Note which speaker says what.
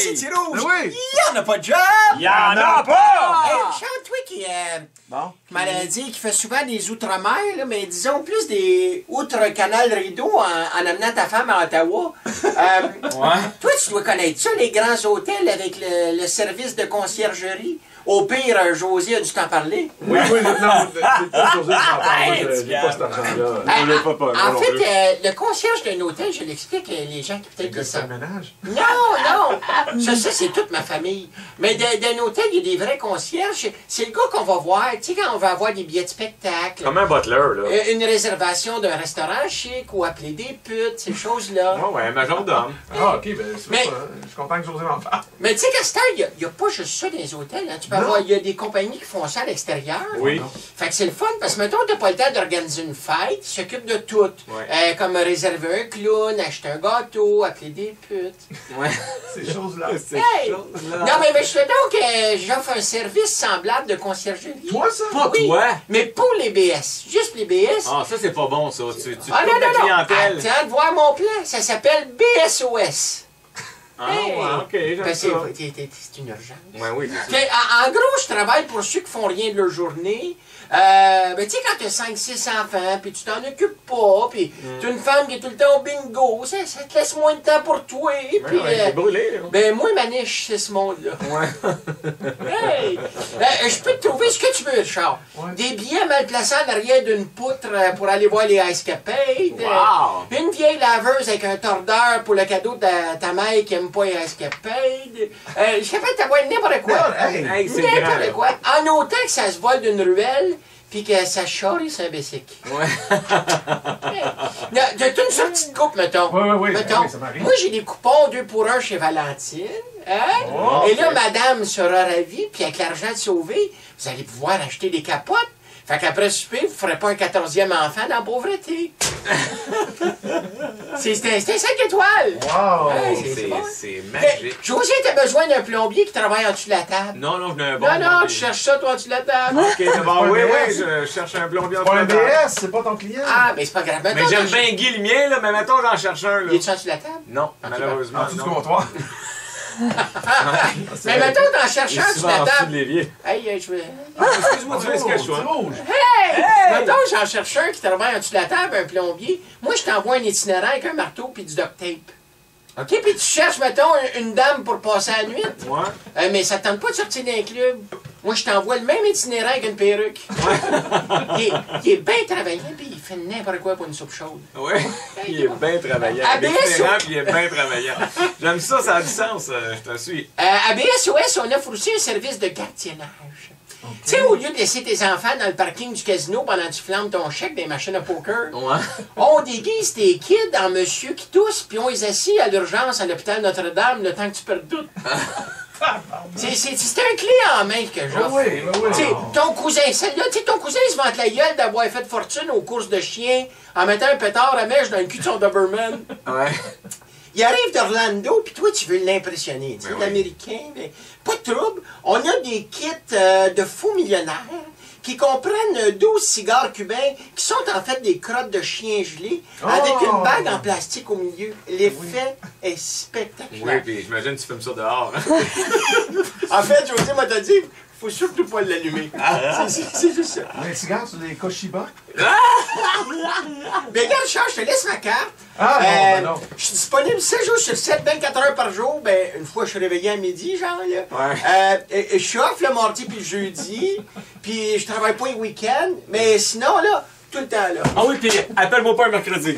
Speaker 1: ici, petit rouge.
Speaker 2: Ben oui.
Speaker 1: Il y en a pas de job.
Speaker 3: Il y en a pas!
Speaker 1: Hey, Charles, toi qui m'avait dit qu'il fait souvent des outre-mer, là, mais disons plus des outre-canal rideau en amenant ta femme à Ottawa. Toi, tu dois connaître ça, les grands hôtels avec le service de conciergerie. Au pire, José a dû t'en parler.
Speaker 2: Oui, non, c'est pas José qui m'en parle. J'ai pas cet argent-là.
Speaker 1: En fait, le concierge d'un hôtel, je l'explique à les gens qui peut-être le savent.
Speaker 2: Ménage?
Speaker 1: Non! Ça c'est toute ma famille. Mais d'un hôtel, il y a des vrais concierges. C'est le gars qu'on va voir, tu sais, quand on va avoir des billets de spectacle.
Speaker 3: Comme un butler, là.
Speaker 1: Une réservation d'un restaurant chic ou appeler des putes, ces choses-là.
Speaker 3: Ouais, un majordome.
Speaker 2: Ah, ok, ben c'est ça. Je suis content que José m'en parle.
Speaker 1: Mais tu sais qu'à cette heure, il n'y a pas juste ça dans les hôtels. Hein. Tu peux avoir, il y a des compagnies qui font ça à l'extérieur.
Speaker 3: Oui.
Speaker 1: Fait que c'est le fun, parce que mettons, tu n'as pas le temps d'organiser une fête, ils s'occupent de tout.
Speaker 3: Ouais.
Speaker 1: Comme réserver un clown, acheter un gâteau, appeler des putes.
Speaker 3: Ouais.
Speaker 2: Ces choses-là.
Speaker 1: Hey! Non, mais je fais donc, j'offre un service semblable de conciergerie.
Speaker 2: Toi, ça?
Speaker 3: Pas
Speaker 1: Oui,
Speaker 3: toi!
Speaker 1: mais pour les BS. Juste les BS.
Speaker 3: Ah, ça, c'est pas bon, ça. Tu coupes
Speaker 1: non,
Speaker 3: la clientèle.
Speaker 1: Attends de voir mon plan. Ça s'appelle BSOS.
Speaker 3: Ah,
Speaker 1: Hey!
Speaker 3: ouais, ok, j'aime
Speaker 1: Ben,
Speaker 3: ça.
Speaker 1: c'est une urgence.
Speaker 3: Ouais, oui, c'est ça.
Speaker 1: Okay, en gros, je travaille pour ceux qui font rien de leur journée. Ben, tu sais, quand tu as 5-6 enfants, puis tu t'en occupes pas, puis tu as une femme qui est tout le temps au bingo, ça te laisse moins de temps pour toi. Puis,
Speaker 3: t'es brûlé, là.
Speaker 1: ben, moi, ma niche, c'est ce monde-là.
Speaker 3: Ouais.
Speaker 1: Hey! Ben, je peux te trouver ce que tu veux, Richard.
Speaker 2: Ouais.
Speaker 1: Des billets mal placés en arrière d'une poutre pour aller voir les Ice Capades.
Speaker 3: Wow!
Speaker 1: Une vieille laveuse avec un tordeur pour le cadeau de ta mère qui aime pas les Ice Capades. Je suis capable de t'avoir n'importe quoi.
Speaker 3: Hey, c'est grand,
Speaker 1: N'importe
Speaker 3: là.
Speaker 1: quoi. En autant que ça se vole d'une ruelle, puis que ça charrie sur un bicycle.
Speaker 3: Ouais.
Speaker 1: T'as une sortie de coupe, mettons.
Speaker 2: Oui,
Speaker 1: Mettons.
Speaker 2: ça m'arrive.
Speaker 1: Moi, j'ai des coupons 2 pour 1 chez Valentine. Hein?
Speaker 2: Oh,
Speaker 1: Et là, madame sera ravie, puis avec l'argent de sauver, vous allez pouvoir acheter des capotes. Fait qu'après souper, vous ne ferez pas un 14e enfant dans la pauvreté. c'est un 5 étoiles.
Speaker 2: Wow!
Speaker 1: Ouais, c'est bon.
Speaker 3: C'est
Speaker 1: Mais,
Speaker 3: magique.
Speaker 1: José, t'as besoin d'un plombier qui travaille en dessous de la table.
Speaker 3: Non, je n'ai un bon.
Speaker 1: Non, tu cherches ça, toi, en dessous de la table.
Speaker 3: Ok, d'abord, oui,
Speaker 2: un
Speaker 3: oui,
Speaker 2: BS.
Speaker 3: je cherche un plombier en
Speaker 2: Pas un
Speaker 3: dessous de la table.
Speaker 2: BS, c'est pas ton client.
Speaker 1: Ah, mais c'est pas grave.
Speaker 3: Mais
Speaker 1: Mettons,
Speaker 3: j'aime bien Guy le mien, là, mais mettons, j'en cherche un, là.
Speaker 1: Il est-tu en dessous de la table?
Speaker 3: Non, malheureusement.
Speaker 2: En dessous du
Speaker 3: non.
Speaker 2: comptoir.
Speaker 1: Mais mettons, t'en cherches un
Speaker 3: Il est
Speaker 1: en dessous de
Speaker 3: souvent
Speaker 1: la
Speaker 3: en dessous de
Speaker 1: table.
Speaker 3: l'évier.
Speaker 1: Hey, je veux...
Speaker 3: Excuse-moi, tu fais ce que je
Speaker 2: C'est
Speaker 3: sois.
Speaker 2: rouge.
Speaker 1: Hey! Mettons, j'en cherche un qui travaille en dessous de la table, un plombier. Moi, je t'envoie un itinérant avec un marteau puis du duct tape. OK? Puis tu cherches, mettons, une dame pour passer la nuit.
Speaker 3: Ouais.
Speaker 1: Mais ça te tente pas de sortir d'un club. Moi, je t'envoie le même itinérant avec une perruque. Il est bien travaillant, puis il fait n'importe quoi pour une soupe chaude.
Speaker 3: Ouais. Il est bien travaillant.
Speaker 1: Ah,
Speaker 3: Il est
Speaker 1: bien sûr.
Speaker 3: différent, puis il est bien travaillant. J'aime ça, ça a du sens, je te suis.
Speaker 1: À BSOS, on offre aussi un service de gardiennage. Tu sais, au lieu de laisser tes enfants dans le parking du casino pendant que tu flammes ton chèque des machines à poker,
Speaker 3: Ouais.
Speaker 1: on déguise tes kids en monsieur qui tousse, puis on les assis à l'urgence à l'hôpital Notre-Dame le temps que tu perds doute. C'est un clé en main que j'offre.
Speaker 2: Oui.
Speaker 1: T'sais, ton cousin, celle-là, ton cousin, il se vante la gueule d'avoir fait fortune aux courses de chiens en mettant un pétard à mèche dans le cul de son Doberman.
Speaker 3: Ouais.
Speaker 1: Il arrive d'Orlando, puis toi, tu veux l'impressionner. Tu sais,
Speaker 3: Ben oui.
Speaker 1: l'Américain, mais pas de trouble. On a des kits de faux millionnaires qui comprennent 12 cigares cubains qui sont en fait des crottes de chiens gelés avec une bague en plastique au milieu. L'effet est spectaculaire.
Speaker 3: Oui, puis j'imagine que tu fumes ça dehors. Hein?
Speaker 1: En fait, José m'a dit, faut surtout pas l'allumer. C'est juste ça.
Speaker 2: Les cigares, c'est des Koshiba.
Speaker 1: Mais regarde, Charles, je te laisse ma carte.
Speaker 2: Non.
Speaker 1: Je suis disponible 7 jours sur 7, 24 heures par jour. Ben, une fois, je suis réveillé à midi, genre, là.
Speaker 3: Ouais.
Speaker 1: Je suis off le mardi puis le jeudi. Puis je travaille pas les week-ends. Mais sinon, là, tout le temps, là.
Speaker 3: Ah oui, puis appelle-moi pas un mercredi.